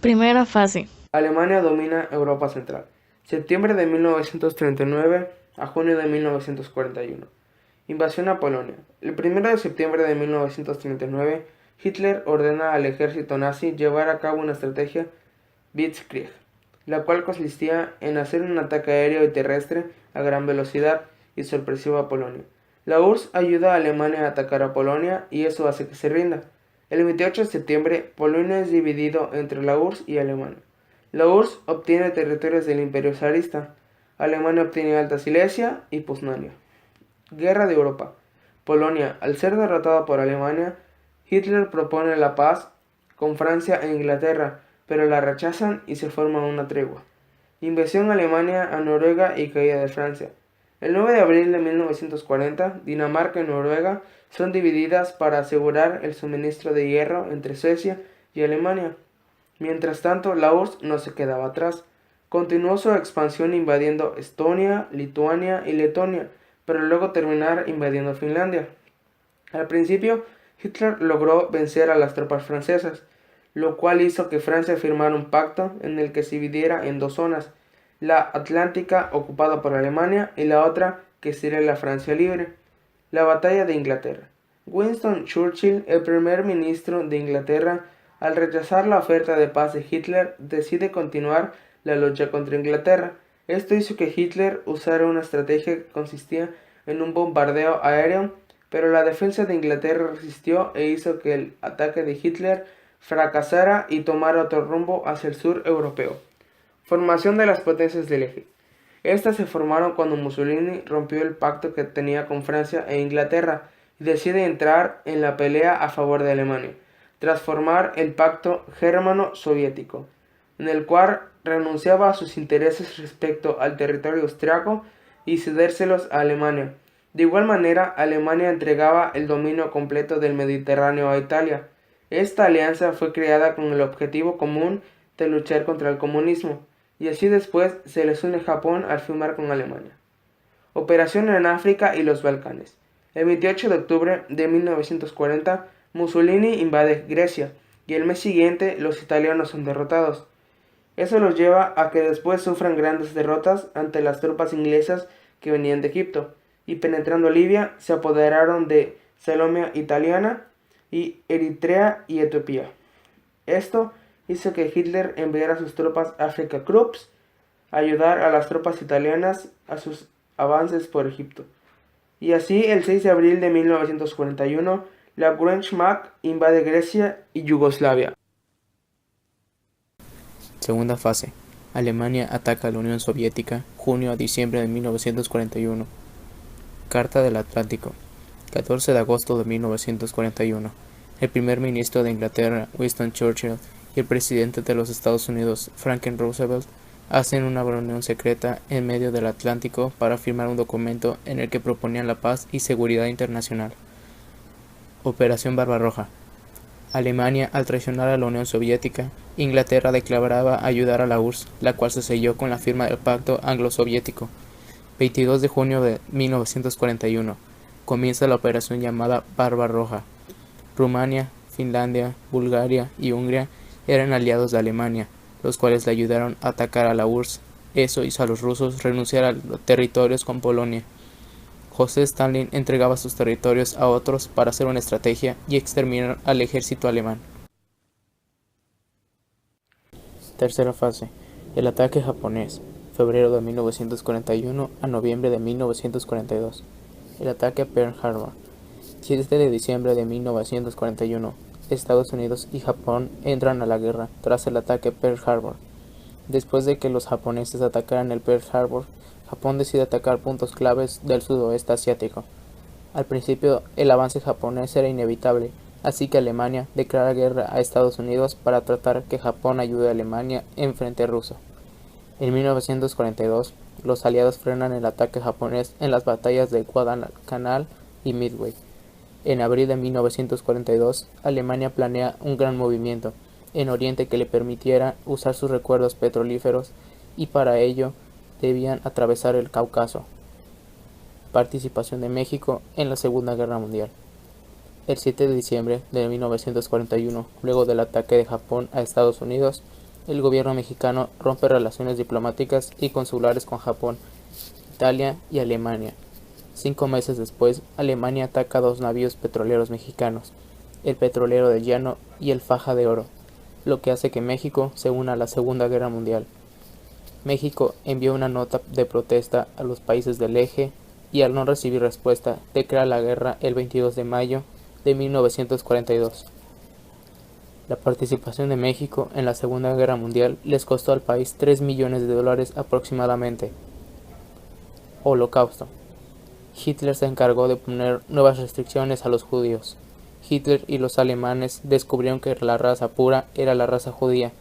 Primera fase. Alemania domina Europa Central. Septiembre de 1939 a junio de 1941. Invasión a Polonia. El 1 de septiembre de 1939, Hitler ordena al ejército nazi llevar a cabo una estrategia Blitzkrieg, la cual consistía en hacer un ataque aéreo y terrestre a gran velocidad y sorpresivo a Polonia. La URSS ayuda a Alemania a atacar a Polonia y eso hace que se rinda. El 28 de septiembre, Polonia es dividido entre la URSS y Alemania. La URSS obtiene territorios del Imperio zarista. Alemania obtiene Alta Silesia y Poznania. Guerra de Europa. Polonia, al ser derrotada por Alemania, Hitler propone la paz con Francia e Inglaterra, pero la rechazan y se forma una tregua. Invasión Alemania a Noruega y caída de Francia. El 9 de abril de 1940, Dinamarca y Noruega son divididas para asegurar el suministro de hierro entre Suecia y Alemania. Mientras tanto, la URSS no se quedaba atrás. Continuó su expansión invadiendo Estonia, Lituania y Letonia, pero luego terminar invadiendo Finlandia. Al principio, Hitler logró vencer a las tropas francesas, lo cual hizo que Francia firmara un pacto en el que se dividiera en dos zonas, la atlántica ocupada por Alemania y la otra que sería la Francia libre. La batalla de Inglaterra. Winston Churchill, el primer ministro de Inglaterra, al rechazar la oferta de paz de Hitler, decide continuar la lucha contra Inglaterra. Esto hizo que Hitler usara una estrategia que consistía en un bombardeo aéreo, pero la defensa de Inglaterra resistió e hizo que el ataque de Hitler fracasara y tomara otro rumbo hacia el sur europeo. Formación de las potencias del eje. Estas se formaron cuando Mussolini rompió el pacto que tenía con Francia e Inglaterra y decide entrar en la pelea a favor de Alemania, tras formar el pacto germano-soviético, en el cual renunciaba a sus intereses respecto al territorio austriaco y cedérselos a Alemania. De igual manera, Alemania entregaba el dominio completo del Mediterráneo a Italia. Esta alianza fue creada con el objetivo común de luchar contra el comunismo, y así después se les une Japón al firmar con Alemania. Operación en África y los Balcanes. El 28 de octubre de 1940, Mussolini invade Grecia, y el mes siguiente los italianos son derrotados. Eso los lleva a que después sufran grandes derrotas ante las tropas inglesas que venían de Egipto, y penetrando Libia se apoderaron de Salomia italiana y Eritrea y Etiopía. Esto hizo que Hitler enviara sus tropas Afrika Korps a ayudar a las tropas italianas a sus avances por Egipto. Y así, el 6 de abril de 1941, la Wehrmacht invade Grecia y Yugoslavia. Segunda fase. Alemania ataca a la Unión Soviética, junio a diciembre de 1941. Carta del Atlántico. 14 de agosto de 1941. El primer ministro de Inglaterra, Winston Churchill, y el presidente de los Estados Unidos, Franklin Roosevelt, hacen una reunión secreta en medio del Atlántico para firmar un documento en el que proponían la paz y seguridad internacional. Operación Barbarroja. Alemania, al traicionar a la Unión Soviética, Inglaterra declaraba ayudar a la URSS, la cual se selló con la firma del Pacto Anglo-Soviético. 22 de junio de 1941. Comienza la operación llamada Barbarroja. Rumania, Finlandia, Bulgaria y Hungría eran aliados de Alemania, los cuales le ayudaron a atacar a la URSS. Eso hizo a los rusos renunciar a los territorios con Polonia. José Stalin entregaba sus territorios a otros para hacer una estrategia y exterminar al ejército alemán. Tercera fase. El ataque japonés. Febrero de 1941 a noviembre de 1942. El ataque a Pearl Harbor. 7 de diciembre de 1941. Estados Unidos y Japón entran a la guerra tras el ataque a Pearl Harbor. Después de que los japoneses atacaran el Pearl Harbor, Japón decide atacar puntos claves del sudoeste asiático. Al principio, el avance japonés era inevitable, así que Alemania declara guerra a Estados Unidos para tratar que Japón ayude a Alemania en frente ruso. En 1942, los aliados frenan el ataque japonés en las batallas de Guadalcanal y Midway. En abril de 1942, Alemania planea un gran movimiento en Oriente que le permitiera usar sus recuerdos petrolíferos y para ello debían atravesar el Cáucaso. Participación de México en la Segunda Guerra Mundial. El 7 de diciembre de 1941, luego del ataque de Japón a Estados Unidos, el gobierno mexicano rompe relaciones diplomáticas y consulares con Japón, Italia y Alemania. 5 meses después, Alemania ataca 2 navíos petroleros mexicanos, el Petrolero de Llano y el Faja de Oro, lo que hace que México se una a la Segunda Guerra Mundial. México envió una nota de protesta a los países del eje y al no recibir respuesta, declara la guerra el 22 de mayo de 1942. La participación de México en la Segunda Guerra Mundial les costó al país $3 millones aproximadamente. Holocausto. Hitler se encargó de poner nuevas restricciones a los judíos. Hitler y los alemanes descubrieron que la raza pura era la raza judía,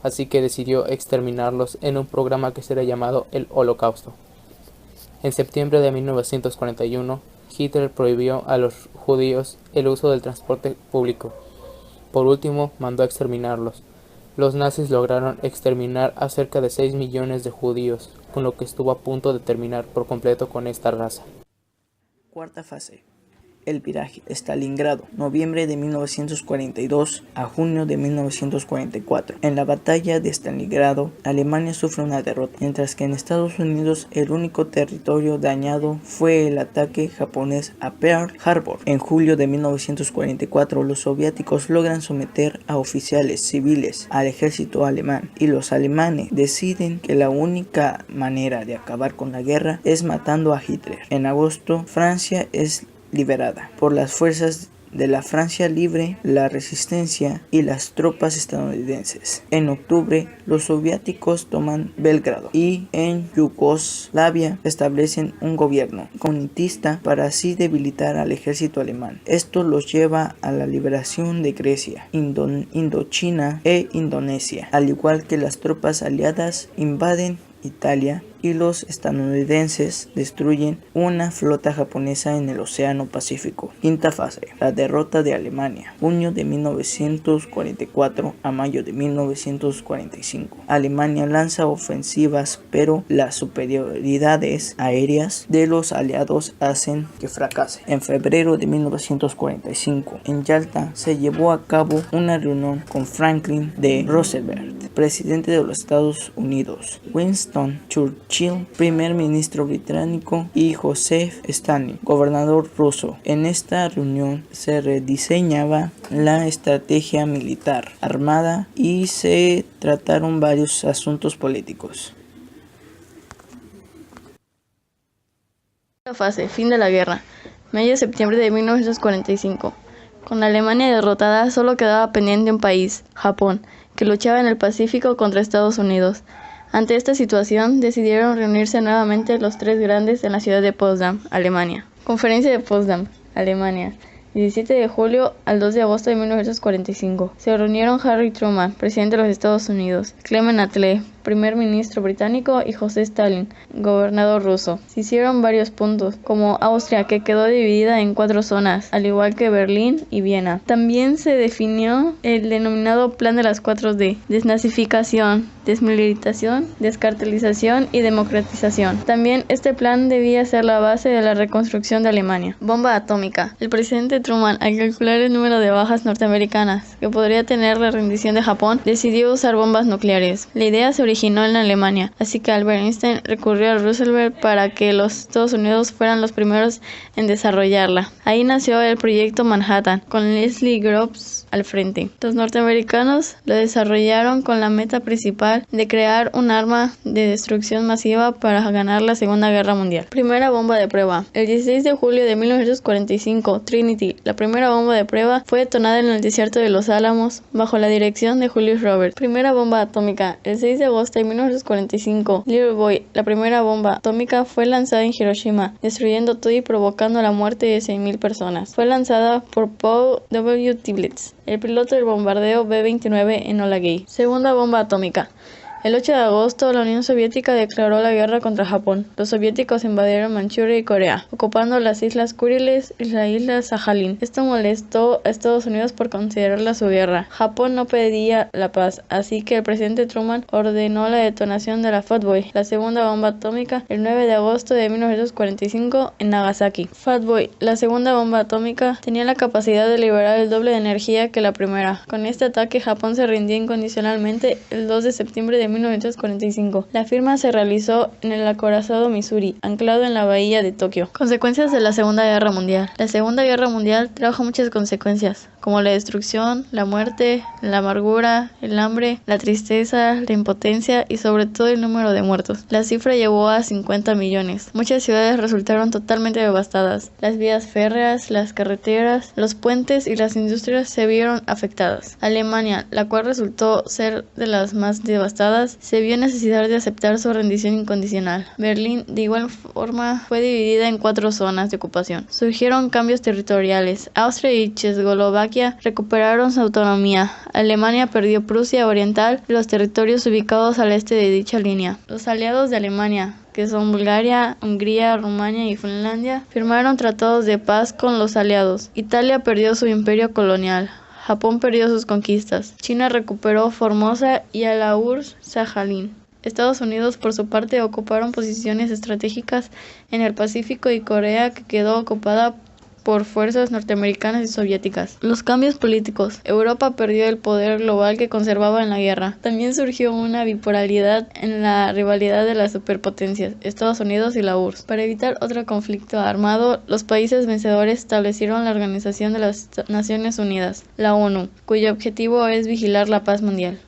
así que decidió exterminarlos en un programa que será llamado el Holocausto. En septiembre de 1941, Hitler prohibió a los judíos el uso del transporte público. Por último, mandó a exterminarlos. Los nazis lograron exterminar a cerca de 6 millones de judíos, con lo que estuvo a punto de terminar por completo con esta raza. Cuarta fase. El viraje. Stalingrado, noviembre de 1942 a junio de 1944. En la batalla de Stalingrado, Alemania sufre una derrota, mientras que en Estados Unidos el único territorio dañado fue el ataque japonés a Pearl Harbor. En julio de 1944, los soviéticos logran someter a oficiales civiles al ejército alemán, y los alemanes deciden que la única manera de acabar con la guerra es matando a Hitler. En agosto, Francia es liberada por las fuerzas de la Francia Libre, la Resistencia y las tropas estadounidenses. En octubre, los soviéticos toman Belgrado y en Yugoslavia establecen un gobierno comunista para así debilitar al ejército alemán. Esto los lleva a la liberación de Grecia, Indochina e Indonesia, al igual que las tropas aliadas invaden Italia y los estadounidenses destruyen una flota japonesa en el Océano Pacífico. Quinta fase. La derrota de Alemania. Junio de 1944 a mayo de 1945. Alemania lanza ofensivas, pero las superioridades aéreas de los aliados hacen que fracase. En febrero de 1945, en Yalta se llevó a cabo una reunión con Franklin D. Roosevelt, presidente de los Estados Unidos, Winston Churchill, primer ministro británico, y Joseph Stalin, gobernador ruso. En esta reunión se rediseñaba la estrategia militar, armada y se trataron varios asuntos políticos. La fase, fin de la guerra, mayo-septiembre de 1945. Con Alemania derrotada, solo quedaba pendiente un país, Japón, que luchaba en el Pacífico contra Estados Unidos. Ante esta situación, decidieron reunirse nuevamente los tres grandes en la ciudad de Potsdam, Alemania. Conferencia de Potsdam, Alemania, 17 de julio al 2 de agosto de 1945. Se reunieron Harry Truman, presidente de los Estados Unidos, Clement Attlee, primer ministro británico, y José Stalin, gobernador ruso. Se hicieron varios puntos, como Austria, que quedó dividida en 4 zonas, al igual que Berlín y Viena. También se definió el denominado Plan de las 4D: desnazificación, desmilitarización, descartelización y democratización. También este plan debía ser la base de la reconstrucción de Alemania. Bomba atómica. El presidente Truman, al calcular el número de bajas norteamericanas que podría tener la rendición de Japón, decidió usar bombas nucleares. La idea se originó en Alemania, así que Albert Einstein recurrió a Roosevelt para que los Estados Unidos fueran los primeros en desarrollarla. Ahí nació el proyecto Manhattan, con Leslie Groves al frente. Los norteamericanos lo desarrollaron con la meta principal de crear un arma de destrucción masiva para ganar la Segunda Guerra Mundial. Primera bomba de prueba. El 16 de julio de 1945, Trinity, la primera bomba de prueba, fue detonada en el desierto de Los Álamos bajo la dirección de Julius Roberts. Primera bomba atómica. El 6 de agosto de 1945, Little Boy, la primera bomba atómica, fue lanzada en Hiroshima, destruyendo todo y provocando la muerte de 6,000 personas. Fue lanzada por Paul W. Tiblitz, el piloto del bombardero B-29 Enola Gay. Segunda bomba atómica. El 8 de agosto, la Unión Soviética declaró la guerra contra Japón. Los soviéticos invadieron Manchuria y Corea, ocupando las islas Kuriles y la isla Sajalín. Esto molestó a Estados Unidos por considerarla su guerra. Japón no pedía la paz, así que el presidente Truman ordenó la detonación de la Fatboy, la segunda bomba atómica, el 9 de agosto de 1945 en Nagasaki. Fatboy, la segunda bomba atómica, tenía la capacidad de liberar el doble de energía que la primera. Con este ataque, Japón se rindió incondicionalmente el 2 de septiembre de 1945. La firma se realizó en el acorazado Missouri, anclado en la bahía de Tokio. Consecuencias de la Segunda Guerra Mundial. La Segunda Guerra Mundial trajo muchas consecuencias, como la destrucción, la muerte, la amargura, el hambre, la tristeza, la impotencia y sobre todo el número de muertos. La cifra llegó a 50 millones. Muchas ciudades resultaron totalmente devastadas. Las vías férreas, las carreteras, los puentes y las industrias se vieron afectadas. Alemania, la cual resultó ser de las más devastadas, se vio necesidad de aceptar su rendición incondicional. Berlín, de igual forma, fue dividida en 4 zonas de ocupación. Surgieron cambios territoriales. Austria y Checoslovaquia recuperaron su autonomía. Alemania perdió Prusia Oriental y los territorios ubicados al este de dicha línea. Los aliados de Alemania, que son Bulgaria, Hungría, Rumania y Finlandia, firmaron tratados de paz con los aliados. Italia perdió su imperio colonial. Japón perdió sus conquistas. China recuperó Formosa y a la URSS Sajalín. Estados Unidos, por su parte, ocuparon posiciones estratégicas en el Pacífico y Corea, que quedó ocupada por fuerzas norteamericanas y soviéticas. Los cambios políticos. Europa perdió el poder global que conservaba en la guerra. También surgió una bipolaridad en la rivalidad de las superpotencias, Estados Unidos y la URSS. Para evitar otro conflicto armado, los países vencedores establecieron la Organización de las Naciones Unidas, la ONU, cuyo objetivo es vigilar la paz mundial.